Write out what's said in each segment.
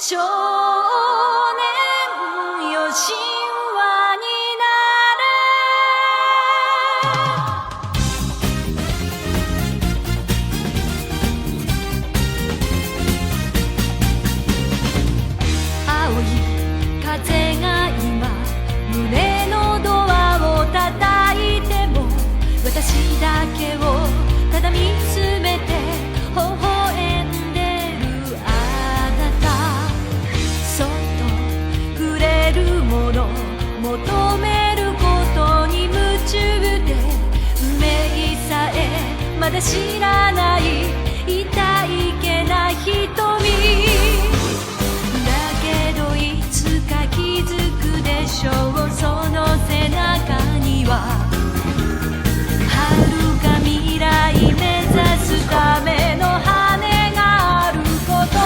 少年よ神話になれ青い風が今胸のドアを叩いても私だけをただ見つめて微笑んでるあなたそっとくれるもの求めることに夢中で運命さえまだ知らない痛いけな瞳だけどいつか気づくでしょうその背中には遥か未来目指すための羽があること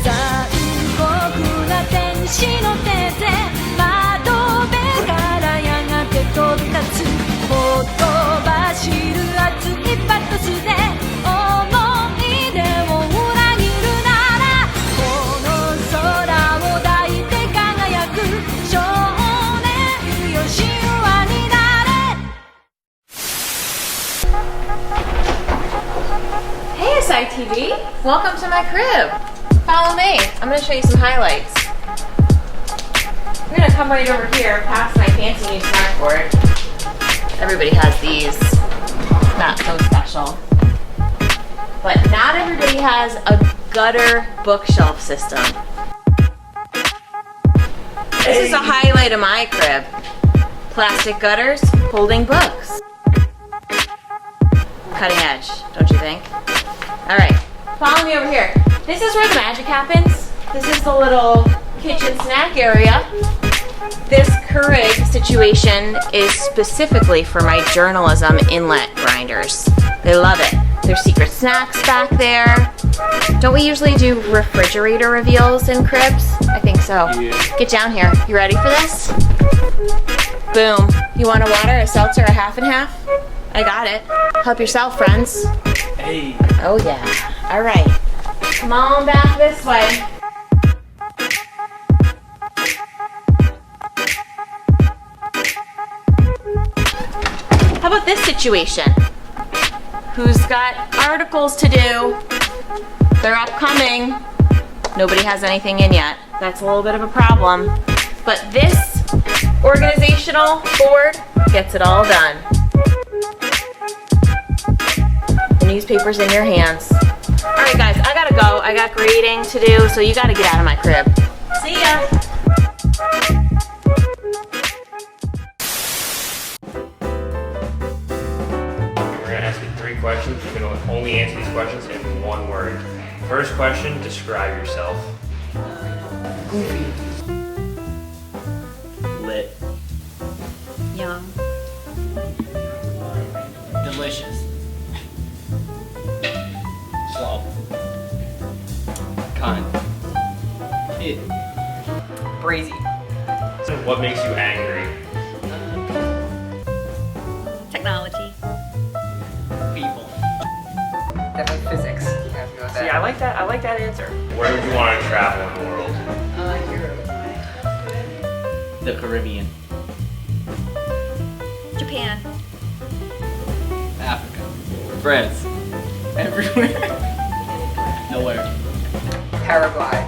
残酷な天使の手で窓辺からやがて飛び立つほとばしる熱いパトスで思い出を裏切るならこの空を抱いて輝く少年よ神話になHey SITV, welcome to my crib. Follow me, I'm going to show you some highlights. I'm going to come right over here past my fancy new snack board. Everybody has these, not so special. But not everybody has a gutter bookshelf system. This is a highlight of my crib. Plastic gutters holding books. Cutting edge, don't you think? Alright, follow me over here. This is where the magic happens. This is the little kitchen snack area. This Keurig situation is specifically for my journalism inlet grinders. They love it. There's secret snacks back there. Don't we usually do refrigerator reveals in cribs? I think so. Yeah. Get down here. You ready for this? Boom. You want a water, a seltzer, a half and half? I got it. Help yourself, friends. Hey. Oh yeah. All right. Come on back this way. How about this situation? Who's got articles to do? They're upcoming. Nobody has anything in yet. That's a little bit of a problem. But this organizational board gets it all done. The newspaper's in your hands. Alright guys, I gotta go. I got grading to do, so you gotta get out of my crib. See ya! We're gonna ask you 3 questions. You can only answer these questions in 1 word. First question, describe yourself. Goofy. Lit. Young. Delicious. Slob. Kind. Kid. Brazy. What makes you angry? Technology. People. Definitely physics. You have to go with that. See, I like that answer. Where would you want to travel in the world? The Caribbean. Japan. Africa. France. Everywhere. Nowhere. Paraguay.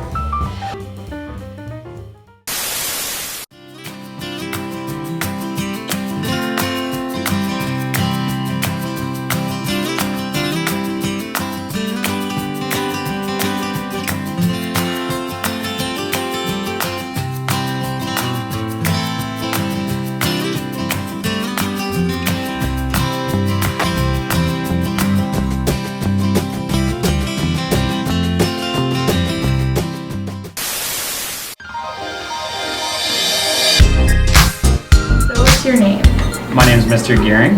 Your name? My name is Mr. Gearing.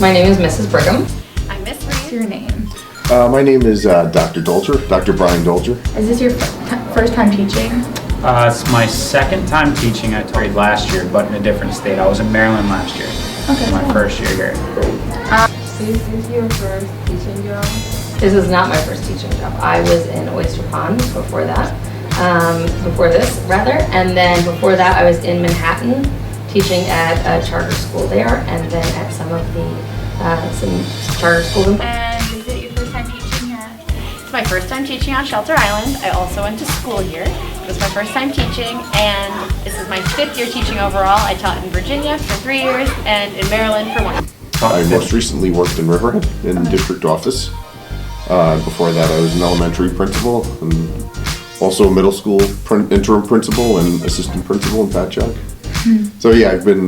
My name is Mrs. Brigham. I'm Miss What's your name? My name is Dr. Dolger, Dr. Brian Dolger. Is this your first time teaching? It's my second time teaching. I taught last year, but in a different state. I was in Maryland last year. Okay. My first year here. Is this your first teaching job? This is not my first teaching job. I was in Oyster Pond before that, before this rather, and then before that I was in Manhattan teaching at a charter school there, and then at some of the some charter schools. And is it your first time teaching here? It's my first time teaching on Shelter Island. I also went to school here. It was my first time teaching, and this is my 5th year teaching overall. I taught in Virginia for 3 years and in Maryland for 1 year. I most recently worked in Riverhead in district office. Before that, I was an elementary principal and also a middle school interim principal and assistant principal in Patchogue. So yeah, I've been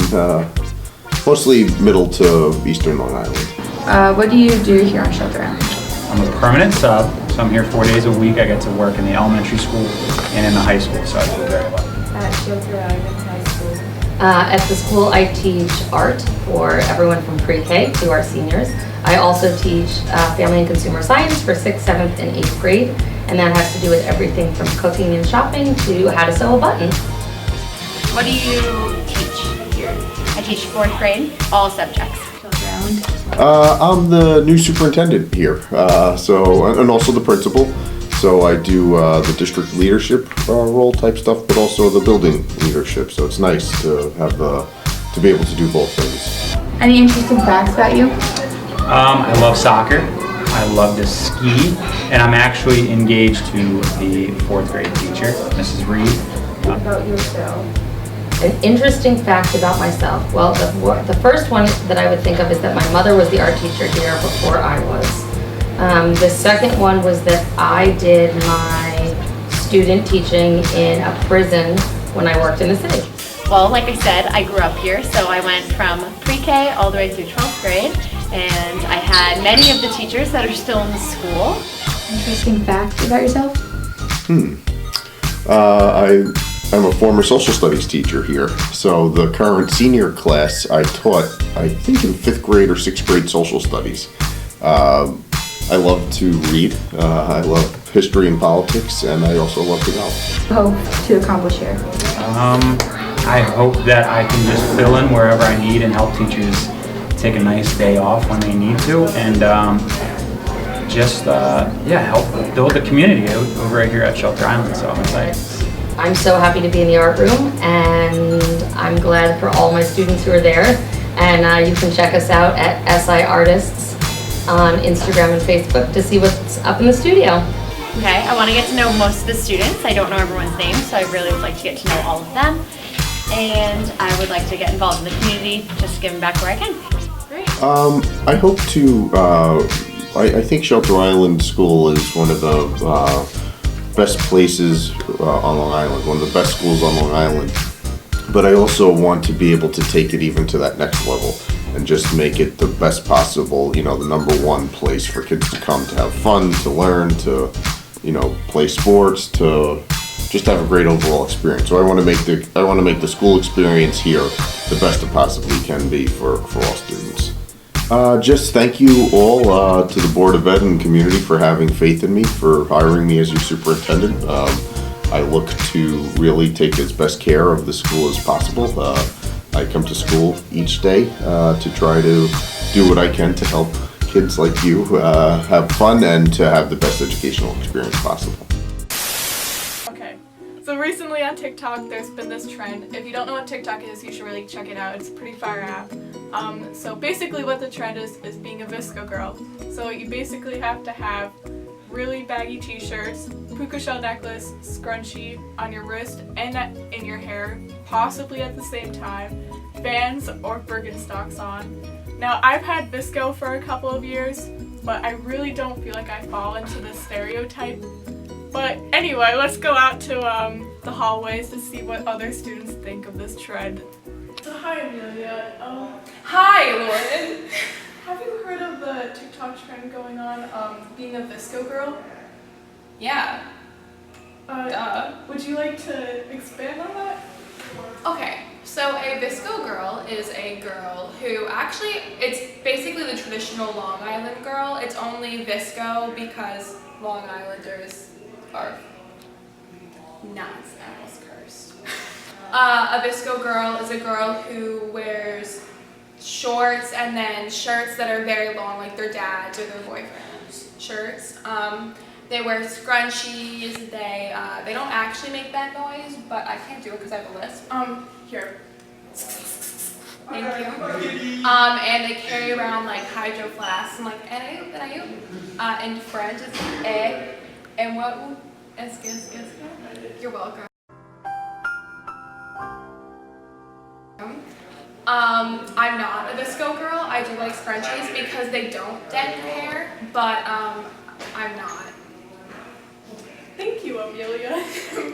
mostly middle to eastern Long Island. What do you do here on Shelter Island? I'm a permanent sub, so I'm here 4 days a week. I get to work in the elementary school and in the high school, so I do very well. At Shelter Island High School. At the school, I teach art for everyone from pre-K to our seniors. I also teach family and consumer science for 6th, 7th, and 8th grade, and that has to do with everything from cooking and shopping to how to sew a button. What do you teach here? I teach 4th grade, all subjects. Shelter Island. I'm the new superintendent here, and also the principal. So I do the district leadership role type stuff, but also the building leadership. So it's nice to have to be able to do both things. Any interesting facts about you? I love soccer. I love to ski, and I'm actually engaged to the 4th grade teacher, Mrs. Reed. About yourself. An interesting fact about myself. Well, the first one that I would think of is that my mother was the art teacher here before I was. The second one was that I did my student teaching in a prison when I worked in the city. Well, like I said, I grew up here, so I went from pre-K all the way through 12th grade, and I had many of the teachers that are still in the school. Interesting facts about yourself? I'm a former social studies teacher here. So the current senior class I taught, I think in 5th grade or 6th grade social studies. I love to read. I love history and politics, and I also love to golf. Hope to accomplish here. I hope that I can just fill in wherever I need and help teachers take a nice day off when they need to, and help build the community over here at Shelter Island. So I'm excited. I'm so happy to be in the art room, and I'm glad for all my students who are there. And you can check us out at SI Artists on Instagram and Facebook to see what's up in the studio. Okay, I want to get to know most of the students. I don't know everyone's name, so I really would like to get to know all of them. And I would like to get involved in the community, just giving back where I can. Great. I hope to, I think Shelter Island School is one of the best places on Long Island, one of the best schools on Long Island. But I also want to be able to take it even to that next level and just make it the best possible, the #1 place for kids to come to have fun, to learn, to, play sports, to just have a great overall experience. So I want to make the school experience here the best it possibly can be for all students. Just thank you all to the Board of Ed and community for having faith in me, for hiring me as your superintendent. I look to really take as best care of the school as possible. I come to school each day to try to do what I can to help kids like you have fun and to have the best educational experience possible. Okay, so recently on TikTok there's been this trend. If you don't know what TikTok is, you should really check it out. It's a pretty fire app. So basically what the trend is being a Vsco girl. So you basically have to have really baggy t-shirts, puka shell necklace, scrunchie on your wrist and in your hair, possibly at the same time, Vans or Birkenstocks on. Now I've had Vsco for a couple of years, but I really don't feel like I fall into this stereotype. But anyway, let's go out to the hallways to see what other students think of this trend. So hi Amelia. Hi Lauren. Have you heard of the TikTok trend going on, being a Vsco girl? Yeah. Would you like to expand on that? Okay, so a Vsco girl is a girl who actually, it's basically the traditional Long Island girl. It's only Vsco because Long Islanders are nuts. I almost cursed. A Vsco girl is a girl who wears shorts and then shirts that are very long, like their dad's or their boyfriend's shirts. They wear scrunchies. They don't actually make that noise, but I can't do it because I have a lisp. Here. Thank you. And they carry around like hydro flasks. I'm like, and I in French it's and what? You're welcome. I'm not a Vsco girl. I do like scrunchies because they don't dent your hair, but I'm not. Thank you, Amelia,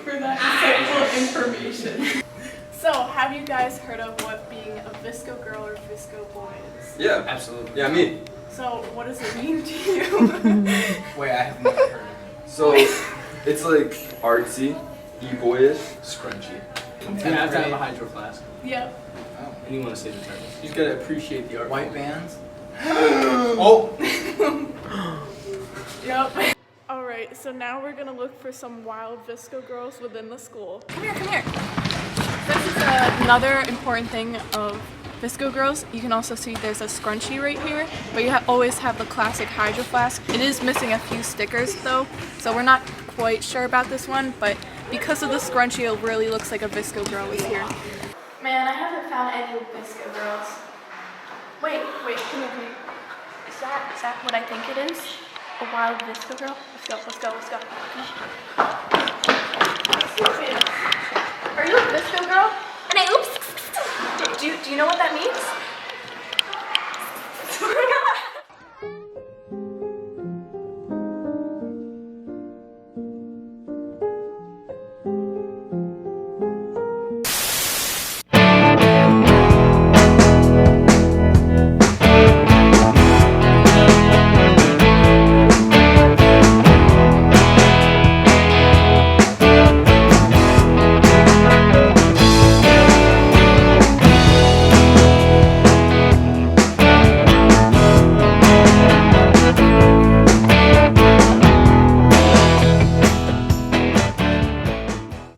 for that insightful information. So, have you guys heard of what being a Vsco girl or Vsco boy is? Yeah, Absolutely. yeah, me. So, what does it mean to you? Wait, I have never heard of it. So it's like artsy, e-boyish. Scrunchy. You have to have a hydro flask. Yep. And you want to say the term. You just gotta appreciate the art. White bands? Oh! Yep. Alright, so now we're gonna look for some wild Vsco girls within the school. Come here, come here. This is another important thing of Vsco girls. You can also see there's a scrunchie right here, but you always have the classic hydro flask. It is missing a few stickers though, so we're not quite sure about this one, but because of the scrunchie, it really looks like a Vsco girl is here. Man, I haven't found any Vsco girls. Wait, come here. Is that what I think it is? A wild Vsco girl? Let's go. Are you a Vsco girl? And oops! Do you know what that means?